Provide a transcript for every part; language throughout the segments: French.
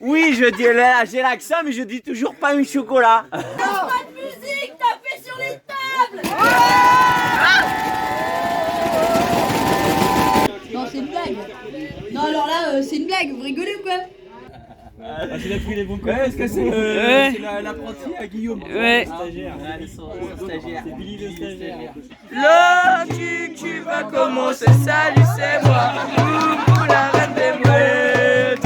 Oui, je dis, j'ai l'accent, mais je dis toujours pain au chocolat. Pas de musique, tapez sur les tables. Non, c'est une blague. Non, alors là, c'est une blague, vous rigolez ou quoi? Il a pris les bons coups. Est-ce que c'est l'apprenti à Guillaume? Ouais. Stagiaire. C'est Billy le stagiaire. Là, tu vas commencer, salut, c'est moi. Coucou, la reine des mouettes.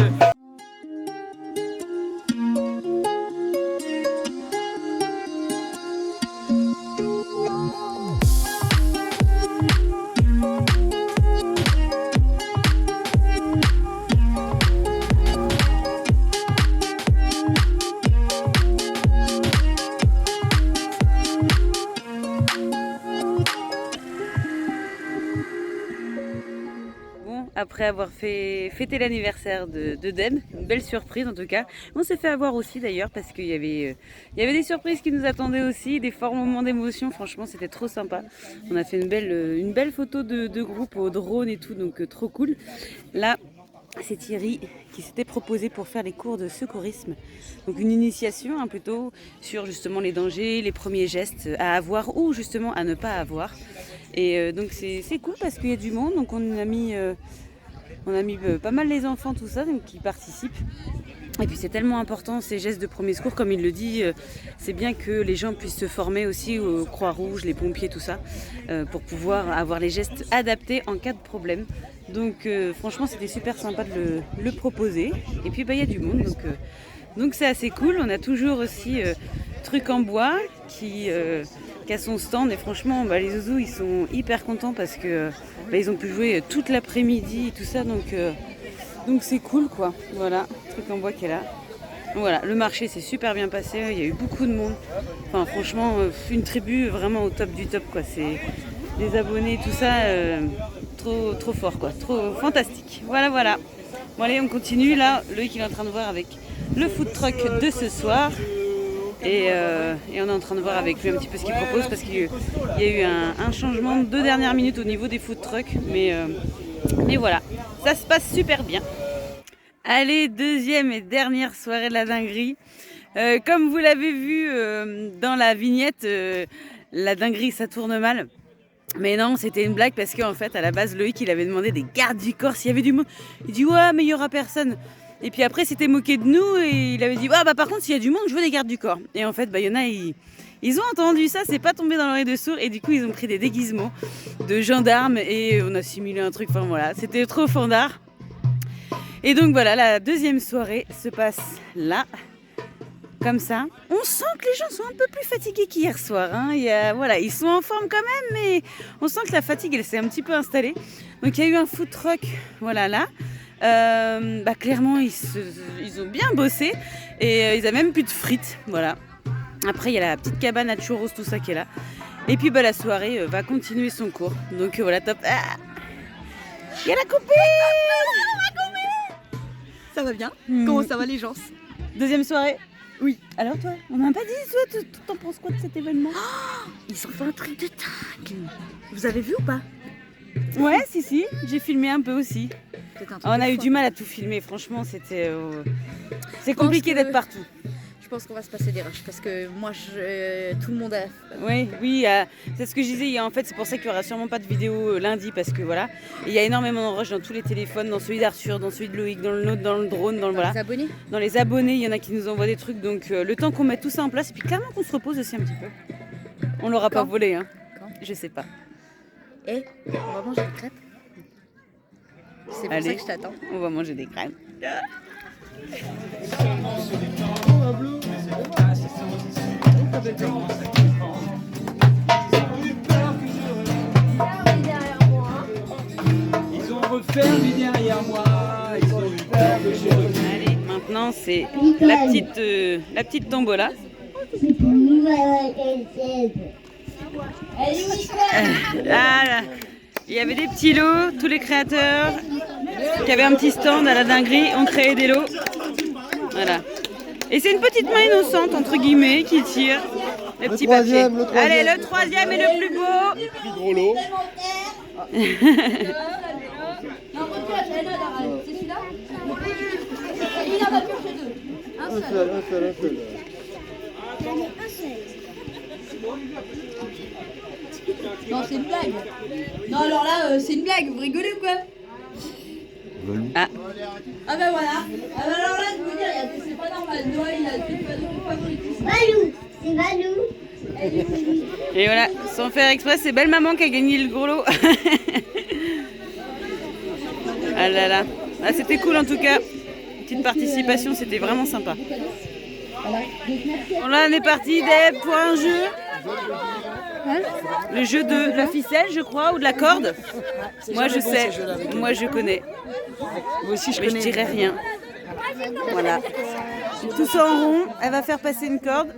Après avoir fêté l'anniversaire de Dem, une belle surprise en tout cas. On s'est fait avoir aussi d'ailleurs parce qu'il y avait des surprises qui nous attendaient aussi, des forts moments d'émotion. Franchement, c'était trop sympa. On a fait une belle photo de groupe au drone et tout, donc trop cool. Là, c'est Thierry qui s'était proposé pour faire les cours de secourisme. Donc une initiation plutôt sur justement les dangers, les premiers gestes à avoir ou justement à ne pas avoir. Et donc c'est cool parce qu'il y a du monde, donc on a mis pas mal les enfants, tout ça, donc qui participent. Et puis c'est tellement important ces gestes de premier secours, comme il le dit, c'est bien que les gens puissent se former aussi aux Croix-Rouge, les pompiers, tout ça, pour pouvoir avoir les gestes adaptés en cas de problème. Donc franchement c'était super sympa de le proposer. Et puis il y a du monde, donc c'est assez cool. On a toujours aussi Truc en bois qui a son stand, et franchement les zouzous ils sont hyper contents parce que ils ont pu jouer toute l'après-midi et tout ça, donc c'est cool quoi. Voilà, Truc en bois qui est là. Voilà, le marché s'est super bien passé, il y a eu beaucoup de monde. Enfin franchement une tribu vraiment au top du top quoi. C'est les abonnés, tout ça, trop fort quoi, trop fantastique. Voilà. Bon allez, on continue là. Loïc il est en train de voir avec le food truck de ce soir. Et on est en train de voir avec lui un petit peu ce qu'il propose parce qu'il y a eu un changement de dernière minute au niveau des food trucks. Mais voilà, ça se passe super bien. Allez, deuxième et dernière soirée de la dinguerie. Comme vous l'avez vu dans la vignette, la dinguerie ça tourne mal. Mais non, c'était une blague parce qu'en fait, à la base, Loïc, il avait demandé des gardes du corps s'il y avait du monde. Il dit ouais, mais il y aura personne. Et puis après, c'était moqué de nous et il avait dit par contre, s'il y a du monde, je veux des gardes du corps. Et en fait, il y en a, ils ont entendu ça, c'est pas tombé dans l'oreille de sourd et du coup, ils ont pris des déguisements de gendarmes et on a simulé un truc. Enfin voilà, c'était trop fandard. Et donc voilà, la deuxième soirée se passe là. Comme ça, on sent que les gens sont un peu plus fatigués qu'hier soir. Hein. Ils sont en forme quand même, mais on sent que la fatigue, elle s'est un petit peu installée. Donc il y a eu un food truck, voilà là. Clairement, ils ont bien bossé et ils n'avaient même plus de frites, voilà. Après, il y a la petite cabane à churros, tout ça qui est là. Et puis la soirée va continuer son cours. Donc voilà, top. Il y a la copine. Ça va bien? Comment ça va les gens? Deuxième soirée. Oui. Alors toi, on m'a pas dit, toi, t'en penses quoi de cet événement? Ils ont fait un truc de dingue. Vous avez vu ou pas? Ouais, si, j'ai filmé un peu aussi. On a eu du mal à tout filmer, franchement, c'est compliqué d'être partout. Je pense qu'on va se passer des rushs parce que moi, tout le monde a... Oui, c'est ce que je disais. En fait, c'est pour ça qu'il n'y aura sûrement pas de vidéo lundi parce que voilà, il y a énormément de rush dans tous les téléphones, dans celui d'Arthur, dans celui de Loïc, dans le nôtre, dans le drone, dans les abonnés. Dans les abonnés, il y en a qui nous envoient des trucs. Donc le temps qu'on mette tout ça en place, et puis clairement qu'on se repose aussi un petit peu. On l'aura pas volé, hein. Quand je sais pas. Et on va manger des crêpes. C'est pour ça que je t'attends. On va manger des crêpes. Ils ont refermé derrière moi. Ils ont eu peur que je revienne. Allez, maintenant c'est la petite tombola. Là, il y avait des petits lots, tous les créateurs qui avaient un petit stand à la dinguerie ont créé des lots. Voilà. Et c'est une petite main innocente, entre guillemets, qui tire les petits papiers. Allez, le troisième est le plus beau. Le plus gros lot. C'est celui-là. Il y en a plus que deux. Un seul. Non, c'est une blague. Non, alors là, c'est une blague. Vous rigolez ou quoi? Ah. Ah ben voilà. Ah ben alors là, je veux dire, c'est pas normal. Noël, il a fait pas de favoritisme. Balou, c'est Balou. Et voilà, sans faire exprès, c'est belle maman qui a gagné le gros lot. Ah là là. Ah, c'était cool en tout cas. Petite participation, c'était vraiment sympa. Bon, là, on est parti Deb, pour un jeu. Le jeu de la ficelle, je crois, ou de la corde. Moi, je sais. Moi, je connais. Moi aussi, je Mais je connais. dirais rien. Voilà. Tous en rond, elle va faire passer une corde.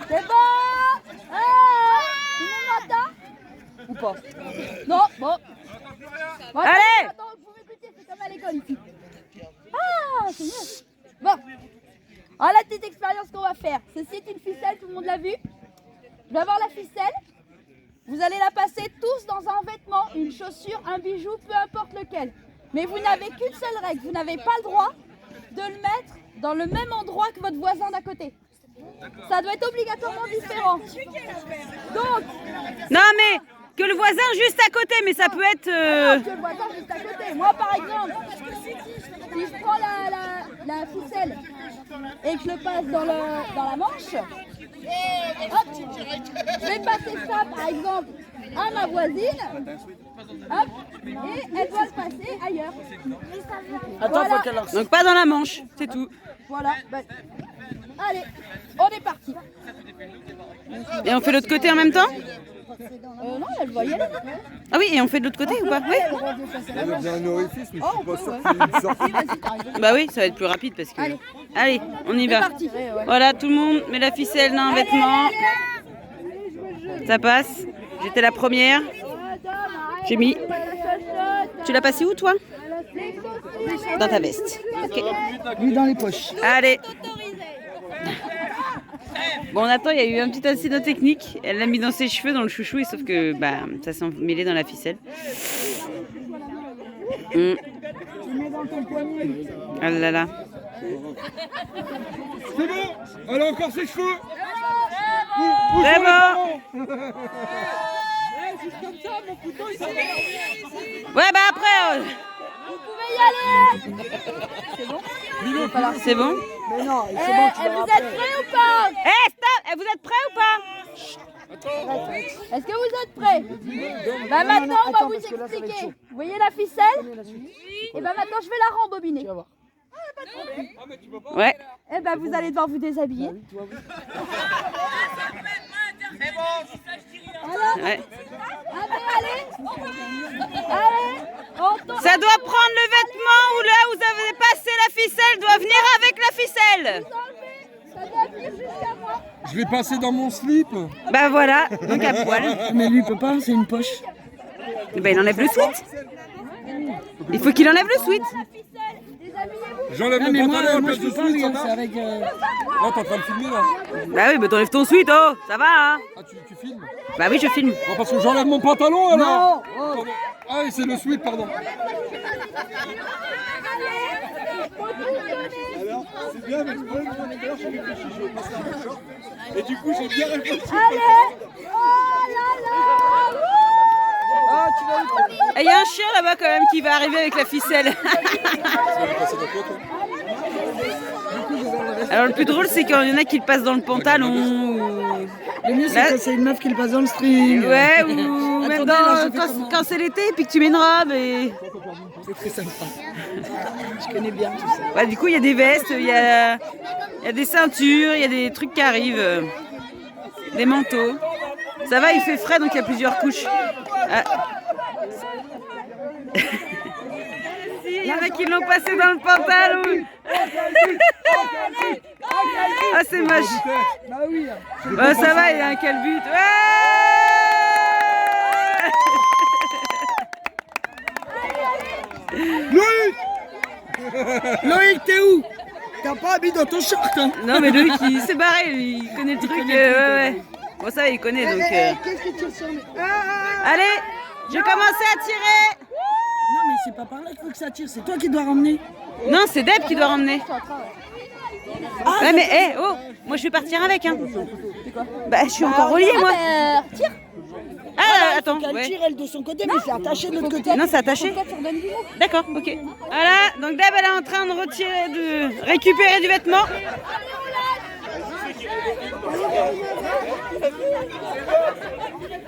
C'est bon. Tout le monde m'entend? Ou pas? Non, bon. Bon, Allez. attends, vous m'écoutez, c'est comme à l'école ici. Ah, c'est mieux. Bon. Alors la petite expérience qu'on va faire, ceci est une ficelle, tout le monde l'a vu. Je vais avoir la ficelle. Vous allez la passer tous dans un vêtement, une chaussure, un bijou, peu importe lequel. Mais vous n'avez qu'une seule règle, vous n'avez pas le droit de le mettre dans le même endroit que votre voisin d'à côté. Ça doit être obligatoirement différent. Donc, Non, mais que le voisin juste à côté, mais ça peut être... que le voisin juste à côté. Moi, par exemple, si je prends la ficelle et que je le passe dans la manche, hop, je vais passer ça, par exemple, à ma voisine, hop, et elle doit le passer ailleurs. Attends, Voilà. faut qu'elle leur... Donc pas dans la manche, c'est tout. Voilà. Ben, allez, on est parti. Et on fait l'autre côté en même temps? Non, elle va y aller. Ah oui, et on fait de l'autre côté ou pas? Oui. Il y a un orifice, mais Oh, je suis on pas peut, sûr qu'il y ait une sortie. Vas-y, t'arrives. Bah oui, ça va être plus rapide parce que... Allez, on y va. parti. Voilà, tout le monde met la ficelle dans un vêtement. Ça passe. J'étais la première. J'ai mis... Tu l'as passé où toi? Dans ta veste. Ok. Lui dans les poches. Allez. Bon, Nathan, il y a eu un petit incident technique. Elle l'a mis dans ses cheveux, dans le chouchou, et sauf que bah, ça s'est mêlé dans la ficelle. Ah là là. C'est bon. Elle a encore ses cheveux. C'est bon. Ouais, bah après... Vous pouvez y aller. C'est bon? Mais non, Eh, c'est bon, tu vous verras êtes après. prêts ou pas? Eh, stop! Vous êtes prêts ou pas? Est-ce que vous êtes prêts? Bah maintenant, on va attends, vous parce que là, ça va être expliquer. chaud. Vous voyez la ficelle? Connais la suite. Et bah maintenant, je vais la rembobiner. Tu vas voir. Ouais. Et bah vous allez devoir vous déshabiller. Oui, toi, oui. Ouais. Allez, on tourne. Ça doit prendre le vêtement où là où vous avez passé la ficelle doit venir avec la ficelle. Ça doit venir jusqu'à moi. Je l'ai passé dans mon slip. Bah voilà, donc à poil. Mais lui, il peut pas, c'est une poche. Bah il enlève le sweat. Il faut qu'il enlève le sweat. J'enlève Non, mon mais pantalon à la moi place je de peux pas, slip, ça regarde, c'est va? avec... Oh, t'es en train de filmer là. Bah oui, bah t'enlèves ton sweat, oh, ça va hein. Ah, tu filmes? Bah oui, je filme. Non, parce que j'enlève mon pantalon alors. Non, oh. Pardon. Ah, et c'est le sweat, pardon. Alors, c'est bien, mais le problème, c'est que tout à l'heure, j'ai réfléchi, je vais passer un short. Et du coup, j'ai bien réfléchi. Allez. Oh là là. Ah, tu vas où? Et il y a un chien là-bas quand même qui va arriver avec la ficelle. Alors le plus drôle c'est qu'il y en a qui le passent dans le pantalon. Le mieux, c'est Là- quand c'est une meuf qui le passe dans le string. Ouais, ou même Attendez, là, je fais quand, comment quand c'est l'été et puis que tu mets une robe et... C'est très sympa. Je connais bien tout ça. Ouais, du coup il y a des vestes, il y a des ceintures, il y a des trucs qui arrivent, des manteaux. Ça va, il fait frais donc il y a plusieurs couches. Ah. Il y en a qui l'ont passé dans le pantalon. Ah c'est moche. Bah oui. Oh, ça va, il y a un calbut. Loïc, t'es où? T'as pas habillé dans ton short, hein? Non mais Loïc il s'est barré, lui, il connaît le truc. Ouais. Bon ça va, il connaît donc... Qu'est-ce que tu ressembles? Allez, je vais commencer à tirer. Non, mais c'est pas par là qu'il faut que ça tire, c'est toi qui dois ramener. Non, c'est Deb qui doit ramener. Ouais, mais oh, moi je vais partir avec. Hein. Bah, je suis encore reliée, moi. Tire. Ah, attends. Elle Ouais. tire elle de son côté, mais c'est attaché de l'autre côté. Non, c'est attaché. D'accord, ok. Voilà, donc Deb, elle est en train de récupérer du vêtement.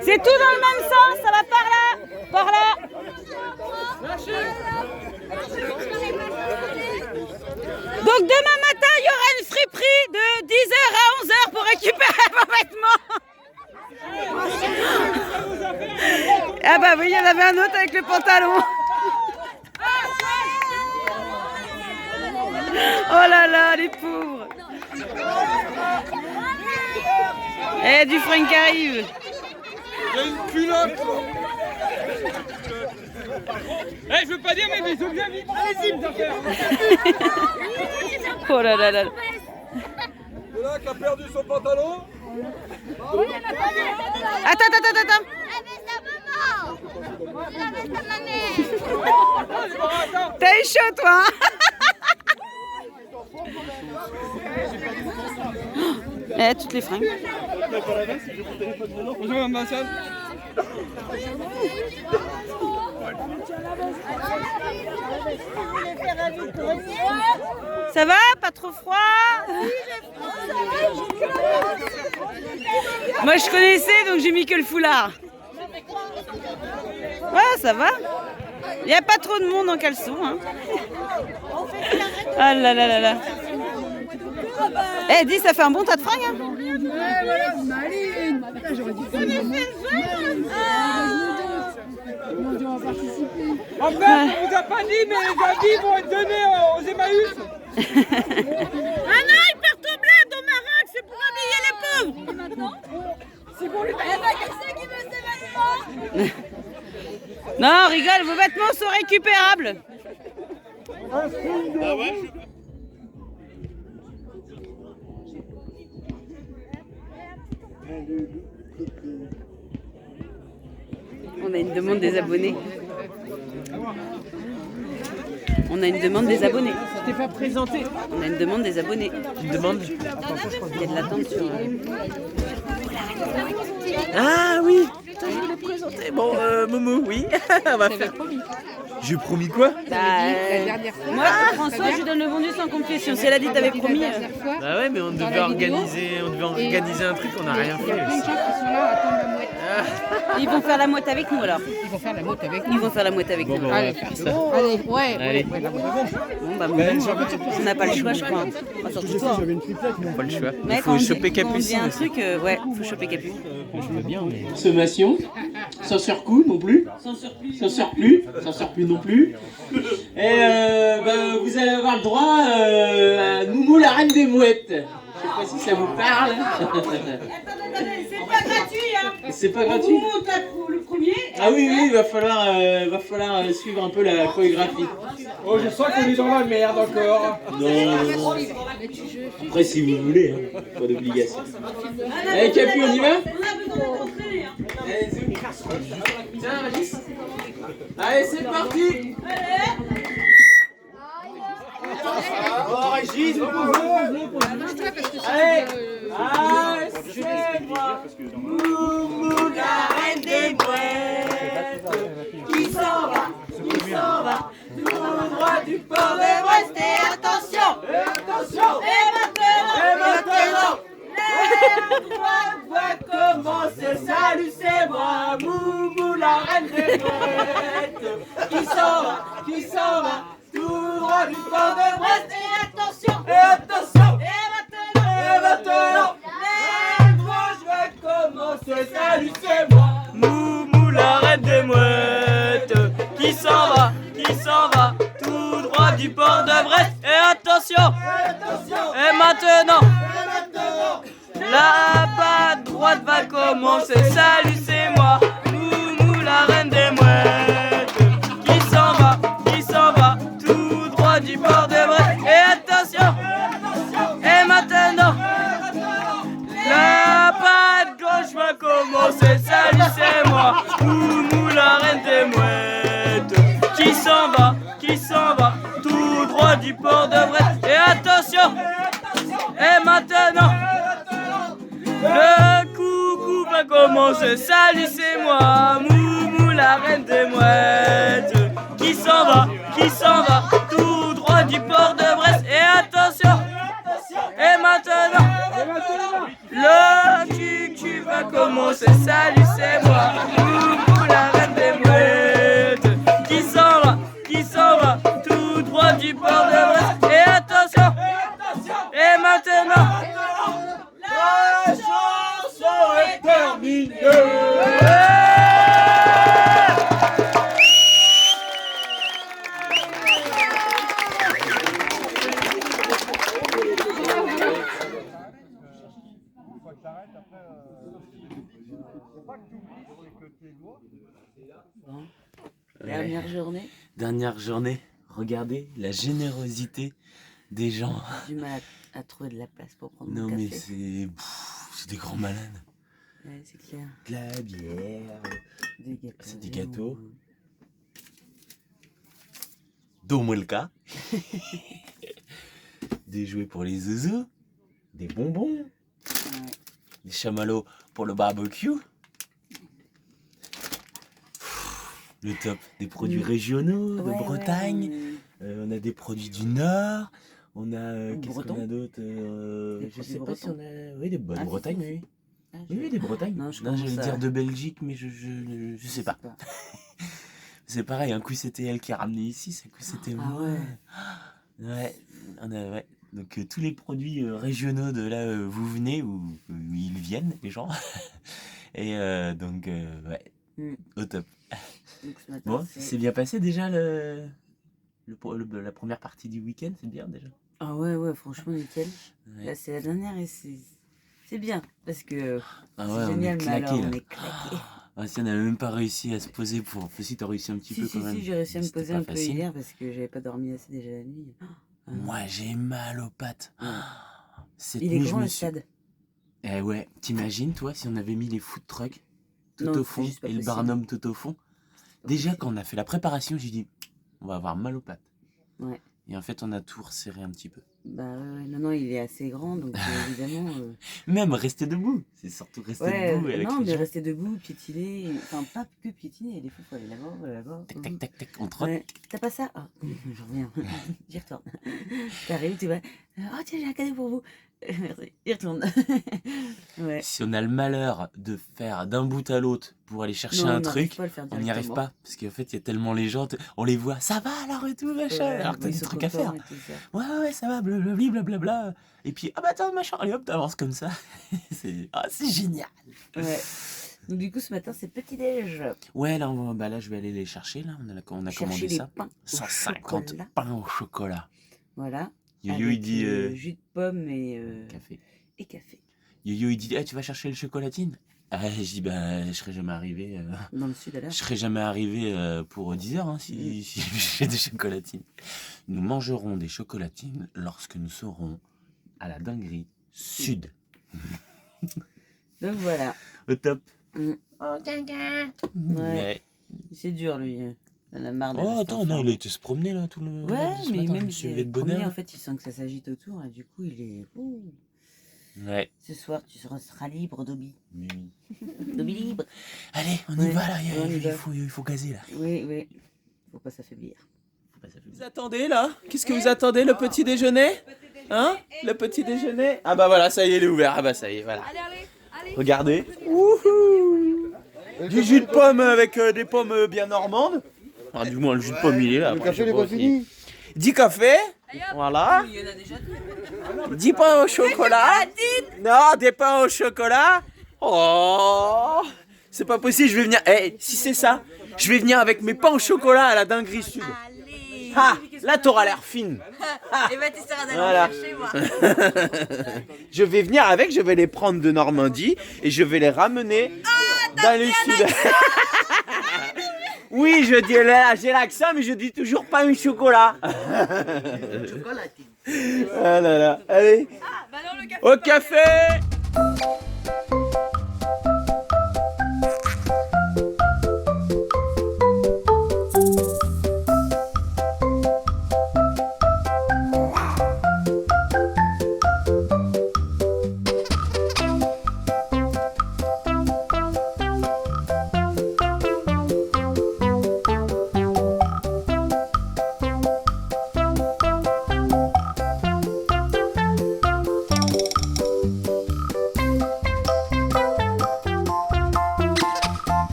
C'est tout dans le même sens, ça va par là. Par là. Donc demain matin, il y aura une friperie de 10h à 11h pour récupérer vos vêtements. Ah bah oui, il y en avait un autre avec le pantalon. Oh là là, les pauvres. Eh, du frein qui arrive. Il y a une culotte. Eh, je veux pas dire, mais des objets visibles d'affaires. Oh là là là. C'est là qui a perdu son pantalon. Attends. T'as eu chaud, toi, hein? Eh, toutes les fringues. Bonjour, l'ambassade. Ça va? Pas trop froid? Moi, je connaissais, donc j'ai mis que le foulard. Ouais, ça va. Il n'y a pas trop de monde en caleçon. Hein. Ah là là là là. Eh, dis, ça fait un bon tas de fringues. Hein. En fait, on vous a pas dit, mais les habits vont être donnés aux Emmaüs. Ah non, il perd tout blé dans ma raque, c'est pour habiller les pauvres. C'est pour lui. Eh ben, qui c'est qui veut ses vêtements? Non, rigole, vos vêtements sont récupérables. On a une demande des abonnés. On a une demande des abonnés. T'es pas présenté. On a une demande des abonnés. Une demande. Il y a de l'attente sur... Ah oui. Putain, je voulais présenter. Bon, Momo, oui. On va faire. J'ai promis quoi? Moi, François, je lui donne le vendu sans confession. Si elle a dit que t'avais promis... Bah ouais, mais on devait organiser un truc, on n'a rien fait aussi. Ils vont faire la mouette avec nous alors. Ils vont faire la motte avec nous. Ils vont faire la mouette avec nous. Bon, Allez, allez, ouais. Allez. Bon, bah, on n'a pas le choix, je crois. Enfin, surtout toi. Pas le choix. Mais Il quand faut on choper dit- quand on Capucine. dit un aussi. truc, ouais, faut choper Capu. Consommation, sans surcoût non plus, sans surplus non plus. Et vous allez avoir le droit à Moumou la reine des mouettes. Je sais pas si ça vous parle. C'est pas gratuit, hein. C'est pas gratuit. On monte le premier. Ah oui, il va falloir suivre un peu la chorégraphie. Oh, je sens qu'on est dans la merde encore. Non. Après, si vous voulez, hein, pas d'obligation. Allez, Capu, on y va? On a besoin d'être entraîné, hein. Tiens, Régis. Allez, c'est parti. Oh, Régis, vous allez, c'est moi, Moumou, la reine des mouettes, qui s'en va, tout droit du port de Brest, et attention, et maintenant, l'air droit va commencer, salut, c'est moi, Moumou, la reine des mouettes, qui s'en va, tout droit du port de Brest, et attention, et maintenant, l'air droit va commencer, salut, c'est moi, Moumou, la reine des mouettes, qui s'en va, tout droit du port de Brest, et attention, et maintenant, la patte droite va commencer, salut, c'est moi, Moumou, la reine des mouettes, qui s'en va, tout droit du port de Brest, et attention, et maintenant, la patte gauche va commencer, salut, c'est moi, Moumou, la reine des mouettes, qui s'en va, tout droit du commence. Salut, c'est moi, Moumou, la reine des mouettes, qui s'en va, tout droit du port de Brest. Et attention, et maintenant, le tu va commencer. Salut, c'est moi, Moumou, la reine des mouettes, qui s'en va, tout droit du port de Brest. Et attention, et maintenant, La chanson est terminée. Dernière journée, Dernière journée, regardez la générosité des gens. j'ai du mal à trouver de la place pour prendre Non mon mais café. c'est des grands malades. Ouais, c'est clair. De la bière, Des gâteaux. c'est des gâteaux. Domolka. Des jouets pour les zouzous. Des bonbons. Ouais. Des chamallows pour le barbecue. Le top. Des produits régionaux de Ouais, ouais, Bretagne. ouais. On a des produits du Nord. On a. Qu'est-ce Breton. qu'on a d'autre Des je produits sais pas si bretons. on a. Oui, des bonnes Ah, si, Bretagne, si, oui. Ah, Oui, oui, des Bretagnes. Non, je Non, commence j'allais à- dire de Belgique, mais je sais pas. C'est pareil, un coup c'était elle qui a ramené ici, un coup c'était Ah moi. Ouais, ouais. Donc tous les produits régionaux de là où vous venez, où ils viennent, les gens. Et donc, ouais, Mm. au top. Donc, ce matin, Bon, c'est bien passé déjà la première partie du week-end, c'est bien déjà. Ah ouais, franchement, nickel. Ouais. Là, c'est la dernière et c'est bien. Parce que Ah c'est ouais, on génial, est mais alors, claqué là. on est claqué. Ah, si on n'avait même pas réussi à se poser pour. Enfin, si t'as réussi un petit peu quand même. Si, j'ai réussi à me C'était poser pas un peu facile. hier parce que j'avais pas dormi assez déjà la nuit. Ah, non. Moi j'ai mal aux pattes. Ouais. Cette Il est nuit, je grand me le suis- stade. Eh ouais, t'imagines toi si on avait mis les food trucks tout Non, au c'est fond juste pas et le possible. barnum tout au fond. Pas Déjà possible. quand on a fait la préparation, j'ai dit on va avoir mal aux pattes. Ouais. Et en fait on a tout resserré un petit peu. Bah ouais, non, il est assez grand, donc évidemment. Même rester debout, c'est surtout rester Ouais, debout avec non, les mais gens. rester debout, piétiner, enfin pas que piétiner, des fois faut aller là-bas. Tac tac tac tac, on trotte. Ouais. T'as pas ça? Ah, je reviens, j'y retourne. T'arrives, tu vas, oh tiens, j'ai un cadeau pour vous. Merci, j'y retourne. Ouais. Si on a le malheur de faire d'un bout à l'autre pour aller chercher Non, un on n'arrive truc, pas à le faire on n'y arrive directement. pas. Parce qu'en fait il y a tellement les gens, on les voit, ça va alors et tout machin, Ouais, alors que t'as ils des sont trucs à faire. contents et tout ça. Ouais, ça va, blablabla. Et puis, ah bah attends, machin, allez hop, t'avances comme ça. C'est génial. Ouais. Donc du coup, ce matin, c'est petit-déj. Ouais, là, là, je vais aller les chercher, là. On a Chercher commandé des ça. pains au 150 chocolat. pains au chocolat. Voilà. Yo-yo, Avec, il dit... jus de pomme Café. et café. Yo-yo, il dit, ah, tu vas chercher le chocolatine? Ah, je dis, bah, je serais jamais arrivé... Dans le sud, alors. Je serais jamais arrivé pour 10 heures hein, si j'ai des chocolatines. Nous mangerons des chocolatines lorsque nous serons à la dinguerie sud. Donc voilà. Au top. Mm. Ouais. Ouais. C'est dur, lui. On a marre de Oh, rester attends, non, il a été se promener là tout le. Ouais, ce mais matin, même je me suis levé de promener, bonheur. en fait, il sent que ça s'agite autour et du coup, il est. Ouh. Ouais. Ce soir, tu seras libre, Dobby. Oui. Dobby libre. Allez, on y Ouais, va là, on y va. il faut gazer là. Oui. Faut pas s'affaiblir. Vous attendez là? Qu'est-ce que vous attendez, le petit déjeuner? Hein? Le petit déjeuner? Ah bah voilà, ça y est, il est ouvert. Ah bah ça y est, voilà. Regardez. Wouhou! Du jus de pomme avec des pommes bien normandes. Ah, du moins, le jus de pomme, il est là. Le Après, café je sais n'est pas pas si- fini. 10 cafés. Voilà. 10 pains au chocolat. Non, des pains au chocolat. Oh, c'est pas possible, je vais venir. Eh, si c'est ça, je vais venir avec mes pains au chocolat à la dinguerie sud. Ah, là t'auras l'air fine. Et bah, tu seras d'aller Voilà. chercher, moi. Je vais venir avec, je vais les prendre de Normandie et je vais les ramener dans le sud. Oui, je dis là, j'ai l'accent, mais je dis toujours pain au chocolat. Ah là là, allez. Au café.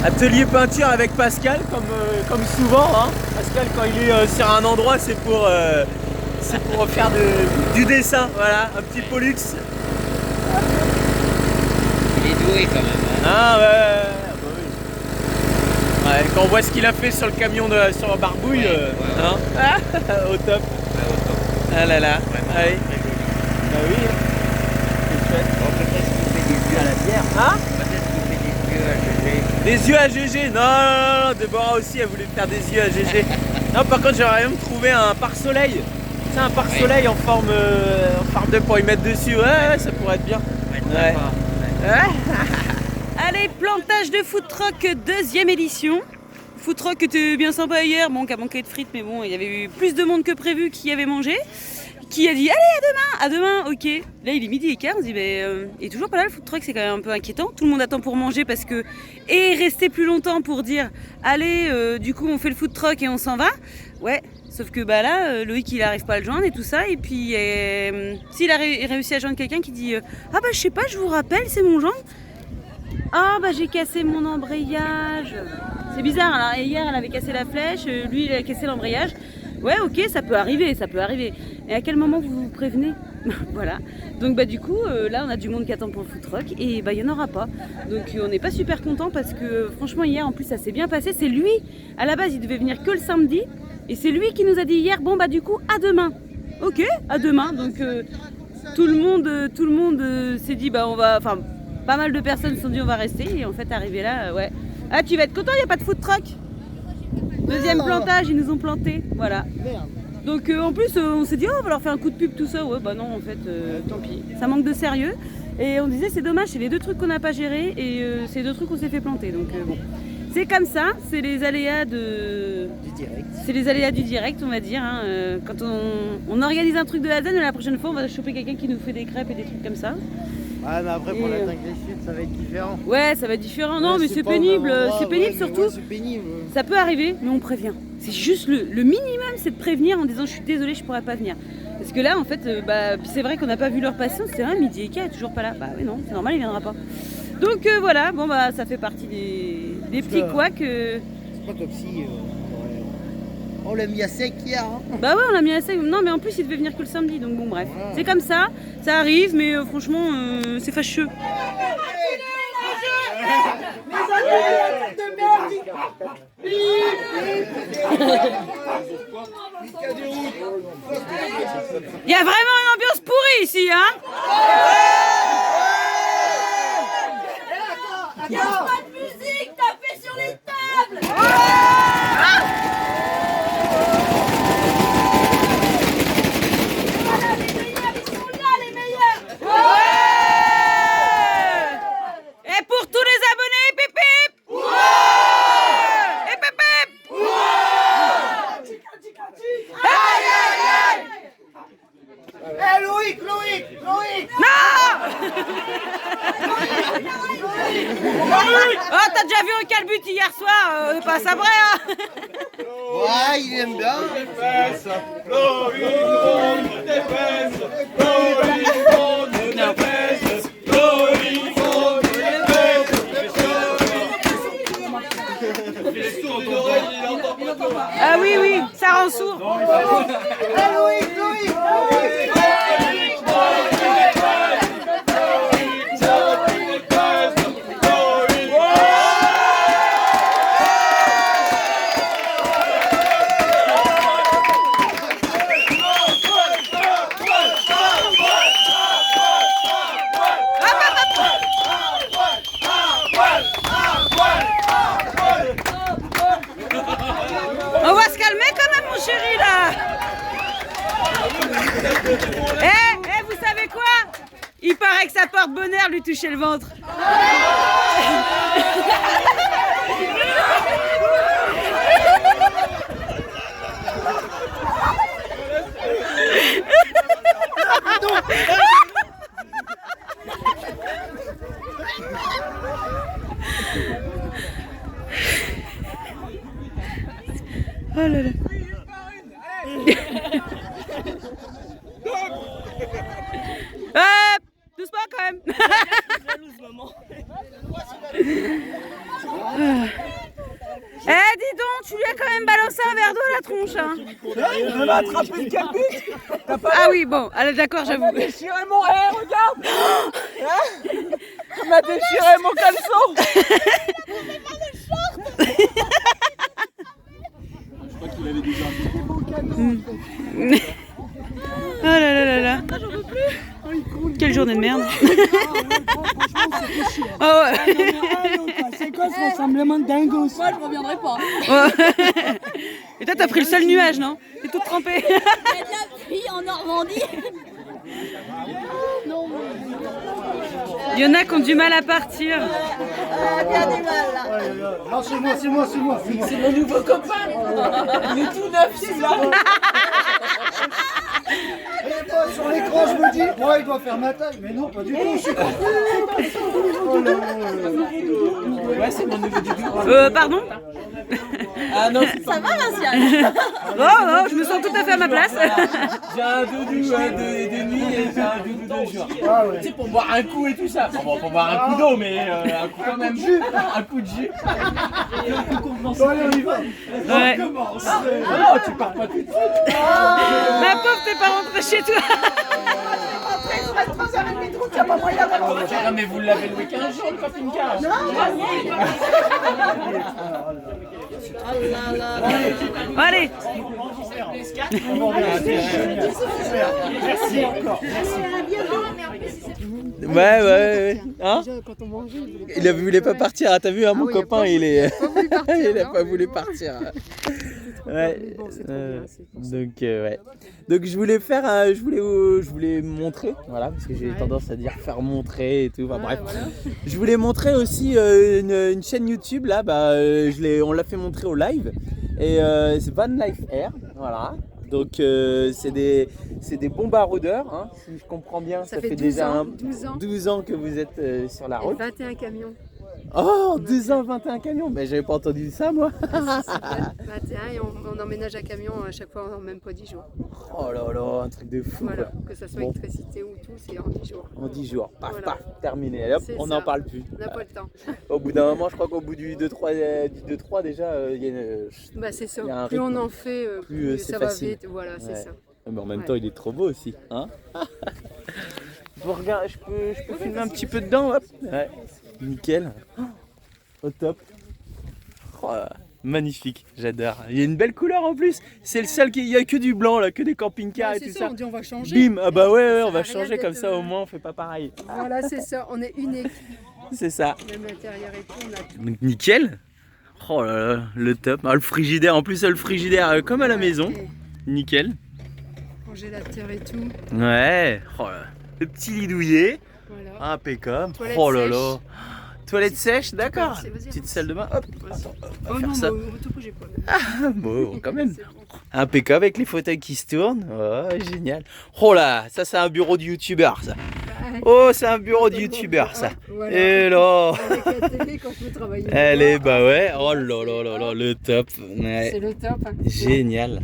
Atelier peinture avec Pascal, comme souvent. Hein. Pascal, quand il est sur un endroit, c'est pour faire du dessin. Voilà, un petit pollux. Il est doué quand même. Hein. Ah ouais. Ouais, quand on voit ce qu'il a fait sur le camion sur la barbouille, hein. Au top. Ah là là. Ouais. Bah oui. C'est chouette. Bon, peut-être qu'il fait des yeux à la bière. Hein? Peut-être qu'il fait des yeux à GG. Des yeux à GG. Non, Déborah aussi, elle voulait faire des yeux à GG. Non, par contre, j'aurais même trouvé un pare-soleil. C'est un pare-soleil en forme de pour y mettre dessus. Ouais, ça pourrait être bien. Ouais. Allez, plantage de food truck, deuxième édition. Food truck était bien sympa hier, bon, qui a manqué de frites, mais bon, il y avait eu plus de monde que prévu qui avait mangé. Qui a dit allez, à demain, ok. Là il est midi et quart, on se dit il est toujours pas là le food truck, c'est quand même un peu inquiétant. Tout le monde attend pour manger parce que et rester plus longtemps pour dire allez, du coup on fait le food truck et on s'en va. Ouais, sauf que là Loïc il arrive pas à le joindre et tout ça, et puis s'il a réussi à joindre quelqu'un qui dit ah bah je sais pas, je vous rappelle, c'est mon gendre. Ah bah j'ai cassé mon embrayage. C'est bizarre, alors hier elle avait cassé la flèche, lui il a cassé l'embrayage. Ouais, ok, ça peut arriver. Et à quel moment vous vous prévenez? Voilà. Donc du coup, là on a du monde qui attend pour le food truck et il y en aura pas. Donc on n'est pas super content parce que franchement hier en plus ça s'est bien passé. C'est lui, à la base il devait venir que le samedi et c'est lui qui nous a dit hier du coup à demain. Ok, à demain. Donc tout le monde s'est dit on va, enfin pas mal de personnes se sont dit on va rester et en fait arrivé là, ouais. Ah tu vas être content, il n'y a pas de food truck. Deuxième plantage, ils nous ont planté, voilà. Donc en plus on s'est dit on va leur faire un coup de pub tout ça, ouais bah non en fait tant pis, ça manque de sérieux. Et on disait c'est dommage, c'est les deux trucs qu'on n'a pas gérés et c'est les deux trucs qu'on s'est fait planter. Donc bon, c'est comme ça, c'est les aléas du direct. C'est les aléas du direct on va dire. Hein. Quand on organise un truc de la zen, la prochaine fois on va choper quelqu'un qui nous fait des crêpes et des trucs comme ça. Ah mais après pour la Dinguerie Sud ça va être différent. Ouais ça va être différent, non mais c'est pénible, c'est pénible surtout. C'est pénible. Ça peut arriver mais on prévient. C'est juste le minimum, c'est de prévenir en disant je suis désolée je pourrais pas venir. Parce que là en fait c'est vrai qu'on n'a pas vu leur patience, c'est vrai midi et quart, elle est toujours pas là. Bah oui non, c'est normal il viendra pas. Donc voilà, bon ça fait partie des petits couacs. C'est pas comme si on l'a mis à sec hier. Hein. Bah ouais on l'a mis à sec, non mais en plus il devait venir que le samedi donc bon bref. Voilà. C'est comme ça arrive mais franchement c'est fâcheux. Il y a vraiment une ambiance pourrie ici hein. Il y a pas de musique, tapez sur les tables. Et pour tous les abonnés, pip pip. Ouais. Et pip pip. Ouais. Aïe aïe aïe. Eh Loïc. Non. Oh t'as déjà vu un calbut hier soir, pas ça vrai hein. Ouais il aime bien. Ah oui, ça rend sourd. Loïc. On va se calmer quand même mon chéri là. Vous savez quoi? Il paraît que ça porte bonheur lui toucher le ventre. Oh là là. Doucement quand même. tu lui as quand même balancé un verre d'eau à la tronche. Hein. Elle m'a attrapé le capuche. Ah oui, bon, allez, d'accord, j'avoue. Elle m'a déchiré mon hair, regarde. Hein, elle m'a déchiré mon caleçon. Je crois qu'il avait déjà un Oh là là là là. Quelle journée de merde. Oh ouais. C'est quoi ce rassemblement de dingos? Moi, je reviendrai pas. Et toi, t'as pris le seul nuage, non? T'es toute trempée. Il y a de la pluie en Normandie. Il y en a qui ont du mal à partir. Bien du mal là. Non, c'est moi. C'est mon nouveau copain. Il est tout neuf, celui-là. Sur l'écran, je me dis, ouais, il doit faire ma taille. Mais non, pas du tout. Je suis pas. Ouais, c'est mon nouveau doudou. Pardon? Ah non, Ça va, Vinciane? Oh, je me sens tout à fait à ma place. j'ai un doudou de nuit et j'ai un doudou de jour. Tu sais, pour boire un coup et tout ça. Enfin, bon, pour boire un coup d'eau, mais un coup quand même. Un coup de jus. Allez, on y va. Ouais. Non, tu pars pas tout de suite. Ma pauvre, t'es pas rentrée chez toi. Non, mais vous l'avez loué 15 jours le camping-car. Allez. Merci encore. Ouais. Hein? Il voulait pas partir. Ah, t'as vu, hein, mon copain, il a pas voulu partir. Ouais. Donc ouais. Donc je voulais faire, je voulais montrer, voilà, parce que j'ai tendance à dire faire montrer et tout. Enfin bref. Je voulais montrer aussi une chaîne YouTube là, on l'a fait montrer au live et c'est Van Life Air, voilà. Donc c'est des bons baroudeurs, hein, si je comprends bien. Ça fait déjà 12 ans que vous êtes sur la route. 21 camions. Oh, 2 ans, 21 camions. Mais j'avais pas entendu ça, moi. 21 et on emménage un camion à chaque fois en même pas 10 jours. Oh là là, un truc de fou. Voilà, quoi. que ça soit Bon. électricité ou tout, c'est en 10 jours. En 10 jours, paf, Voilà. paf, terminé. Allez, hop, C'est on ça. n'en parle plus. On n'a pas le temps. Au bout d'un moment, je crois qu'au bout du 2-3 déjà, il y a une... Bah c'est ça. Il y a un Plus on rythme. en fait, Plus, plus c'est ça va facile. vite. Voilà, c'est Ouais. ça. Mais en même Ouais. temps, il est trop beau aussi. Hein. Vous regardez, je peux filmer un petit peu dedans, hop. Ouais, nickel. Au top. Oh, magnifique, j'adore. Il y a une belle couleur en plus. C'est le seul il y a que du blanc là, que des camping-cars et C'est tout ça, ça. on dit on va changer. Bim, ah bah ouais, on Ça va sert à rien changer comme d'être, ça au moins on fait pas pareil. Voilà, c'est ça. On est unique. C'est ça. Même l'intérieur et tout, on a tout. Donc nickel. Oh là là, le top. Ah, le frigidaire, en plus le frigidaire comme à la maison. Et Nickel. congélateur et tout. Ouais. Oh là. Le petit lit douillet. Voilà. Impeccable. Toilette Oh là sèche. là. Toilette sèche, d'accord. Vas-y, vas-y, Petite avance. salle de bain. Hop. Vas-y. Attends, on va Oh faire non, ça. bah, te bougez pas. Bon, quand même. C'est bon. Impeccable avec les fauteuils qui se tournent. Oh, génial. Oh là, ça c'est un bureau de youtubeur ça. Oh, c'est un bureau de youtubeur ça. Voilà. Et là. Avec la télé qu'on peut travailler. Elle est, bah ouais. Oh là là là là, le top. Ouais. C'est le top. Hein. Génial.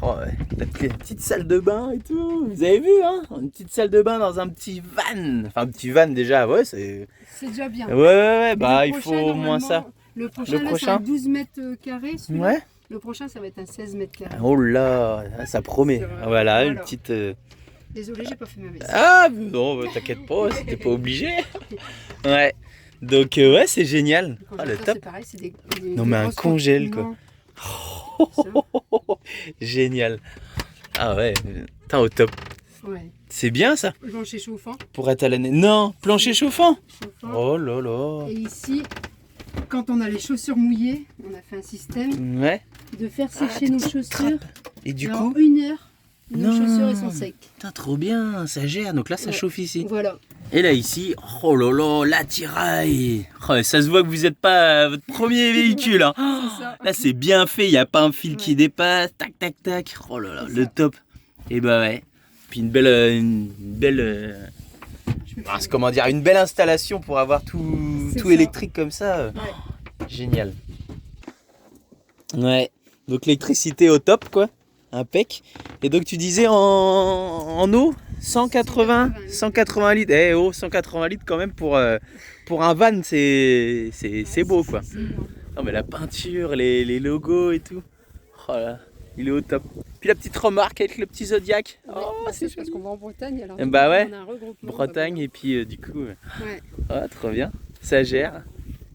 Oh, ouais. La petite salle de bain et tout. Vous avez vu, hein? Une petite salle de bain dans un petit van. Enfin, un petit van déjà, ouais, c'est. C'est déjà bien. Ouais, Mais bah le il prochain, faut au moins ça. normalement, Le prochain, Le là, c'est prochain un 12 mètres carrés. celui-là. Ouais. Le prochain, ça va être un 16 mètres carrés. Oh là, ça promet. C'est vrai. Voilà, une Voilà. petite. Désolé, j'ai pas fait ma vaisselle. Ah, non, bah, t'inquiète pas, c'était pas obligé. Ouais. Donc, ouais, c'est génial. Le Ah, le congélateur, top. c'est pareil, c'est des Non, mais un grosses congèle, compartiments. Génial. Ah ouais, putain, au top. Ouais. C'est bien ça, Plancher chauffant. pour être à l'année. Non, plancher chauffant. chauffant. Oh là là. Et ici, quand on a les chaussures mouillées, on a fait un système Ouais. de faire sécher nos chaussures. Et du Et coup, en 1 heure, nos Non. chaussures elles sont secs. putain, trop bien, ça gère. Donc là, ça Ouais. chauffe ici. Voilà. Et là, ici, oh là là, l'attirail. Oh, ça se voit que vous n'êtes pas votre premier véhicule. Hein. C'est ça. Là, c'est bien fait, il n'y a pas un fil qui Ouais. dépasse. Tac, tac, tac. Oh là là, C'est le ça. top. Et bah ouais. Puis une belle Je me c'est comment dire, une belle installation pour avoir tout C'est tout ça. électrique comme ça. Ouais. Génial. Ouais. Donc l'électricité au top, quoi. Impec. Et donc tu disais en eau 180 litres. Eh oh, 180 litres quand même pour un van, c'est beau, quoi. C'est bon. Non mais la peinture, les logos et tout. Oh là, il est au top. Puis la petite remarque avec le petit Zodiac. Oh, c'est parce qu'on va en Bretagne. Alors, bah ouais, on a un regroupement, Bretagne et puis du coup, ouais. Oh, trop bien, ça gère.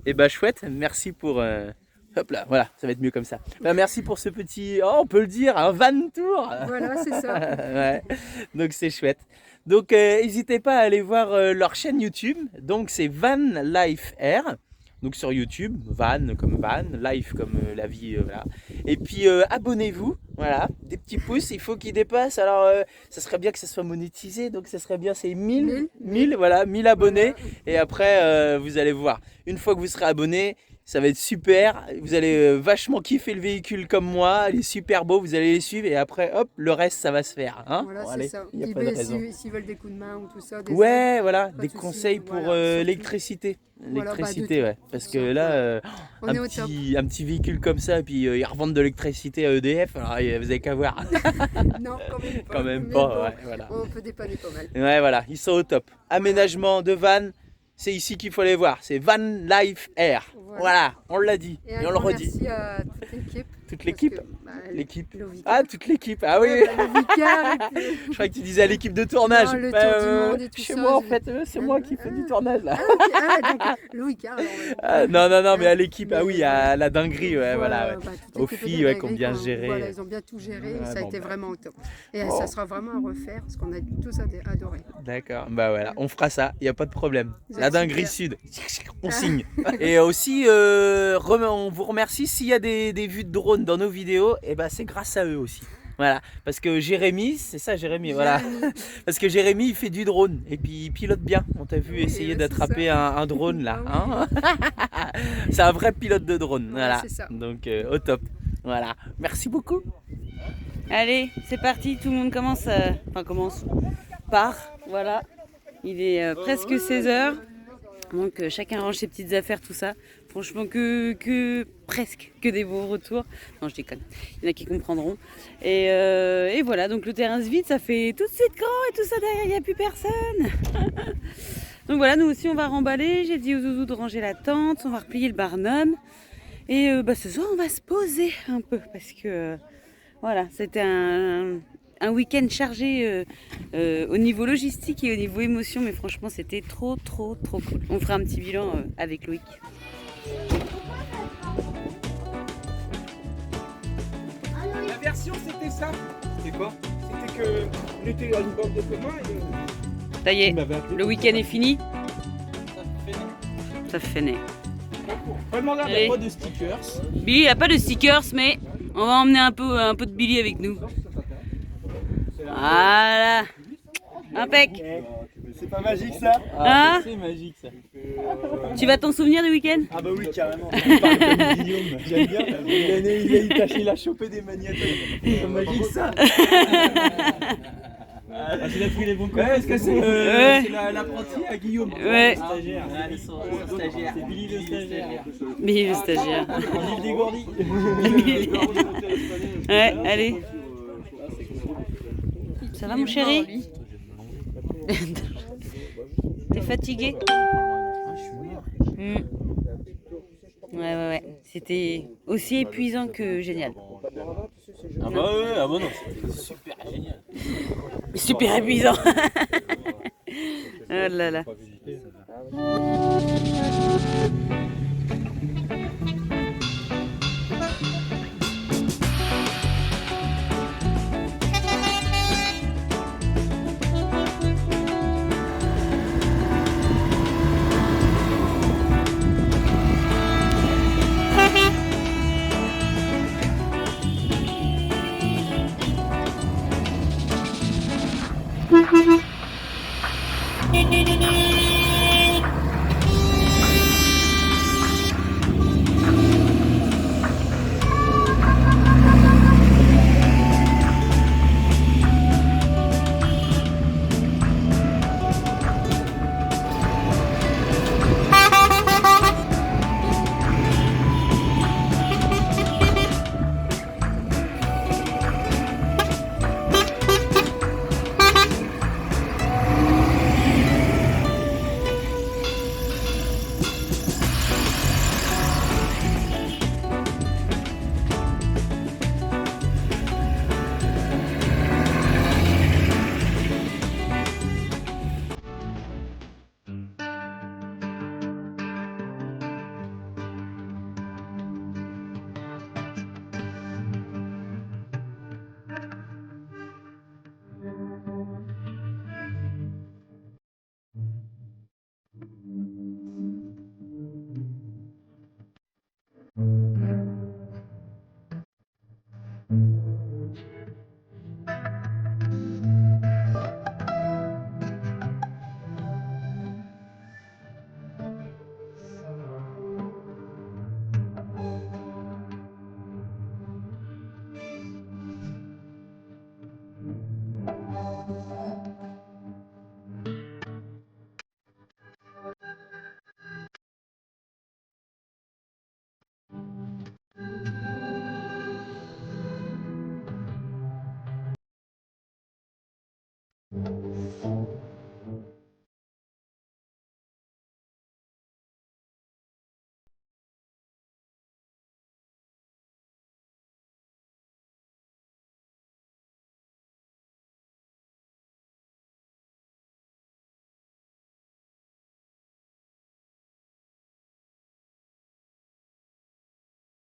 Et bah chouette, merci pour... Hop là, voilà, ça va être mieux comme ça. Bah, merci pour ce petit, oh, on peut le dire, un van tour. Voilà, c'est ça. Ouais. Donc c'est chouette. Donc n'hésitez pas à aller voir leur chaîne YouTube. Donc c'est Van Life Air. Donc sur YouTube, van comme van, life comme la vie, voilà. Et puis abonnez-vous, voilà, des petits pouces, il faut qu'ils dépassent. Alors ça serait bien que ça soit monétisé, donc ça serait bien, c'est 1000, voilà, 1000 abonnés. Voilà. Et après vous allez voir, une fois que vous serez abonné, ça va être super, vous allez vachement kiffer le véhicule comme moi, il est super beau, vous allez les suivre et après hop, le reste ça va se faire. Hein, voilà, bon, c'est allez, ça. Y a pas de raison. S'ils veulent des coups de main ou tout ça. Ouais, voilà, des de conseils pour voilà, l'électricité. Voilà, L'électricité, ouais. Parce que ça, là, on un est petit véhicule comme ça, puis ils revendent de l'électricité à EDF, alors vous avez qu'à voir. Non, quand même pas. Quand même Mais pas, bon, ouais, voilà. On peut dépanner pas mal. Ouais, voilà, ils sont au top. Aménagement de van, c'est ici qu'il faut les voir. C'est Van Life Air. Voilà, on l'a dit et on le redit. Merci à toute l'équipe. Toute l'équipe bah, l'équipe. Lovicar. Ah, toute l'équipe. Ah oui. Ouais, bah, je croyais que tu disais l'équipe de tournage. Non, le tour du monde et tout chez ça, moi, en fait, c'est moi qui fais du tournage là. Donc, Lovicar, non, mais à l'équipe, ah oui, à la dinguerie, ouais, voilà. Bah, aux filles, ouais, qui ont bien géré. Voilà, ils ont bien tout géré, ça a été vraiment au top. Et Bon. ça sera vraiment à refaire, parce qu'on a tous adoré. D'accord, bah voilà, on fera ça, il n'y a pas de problème. La dinguerie sud, on signe. Et aussi, on vous remercie s'il y a des vues de drone dans nos vidéos, et bah c'est grâce à eux aussi. Voilà, parce que Jérémy, c'est ça Jérémy, voilà. Parce que Jérémy il fait du drone et puis il pilote bien. On t'a vu essayer d'attraper un drone là. Hein. C'est un vrai pilote de drone, voilà. Donc au top. Voilà, merci beaucoup. Allez, c'est parti, tout le monde commence, part, voilà. Il est presque 16h, donc chacun range ses petites affaires, tout ça. Franchement, presque que des beaux retours. Non, je déconne. Il y en a qui comprendront. Et voilà, donc le terrain se vide, ça fait tout de suite grand et tout ça derrière, il n'y a plus personne. Donc voilà, nous aussi on va remballer. J'ai dit aux zouzous de ranger la tente, on va replier le barnum. Et ce soir on va se poser un peu parce que voilà, c'était un week-end chargé au niveau logistique et au niveau émotion, mais franchement c'était trop cool. On fera un petit bilan avec Loïc. La version c'était ça. C'était quoi? C'était que on était à une bande de commun et... Ça y est, le week-end est fini. Ça fait né. Il n'y a pas de stickers. Billy n'a pas de stickers, mais on va emmener un peu de Billy avec nous. Voilà. Impec. C'est pas magique ça? Hein? C'est magique ça. Tu vas t'en souvenir du week-end? Ah bah oui, carrément. On parle comme Guillaume, j'aime bien. Il a chopé des magnétons. C'est magique ça. Ah, tu l'as pris les bons coups. Est-ce que c'est l'apprenti à Guillaume? Ouais. Le stagiaire. C'est Billy le stagiaire. Billy le stagiaire. On dit dégourdi. Ouais, allez. Ça va mon chéri? T'es fatigué? Ouais. C'était aussi épuisant que génial. Ah bah non, c'était super génial. Super épuisant. Oh là là.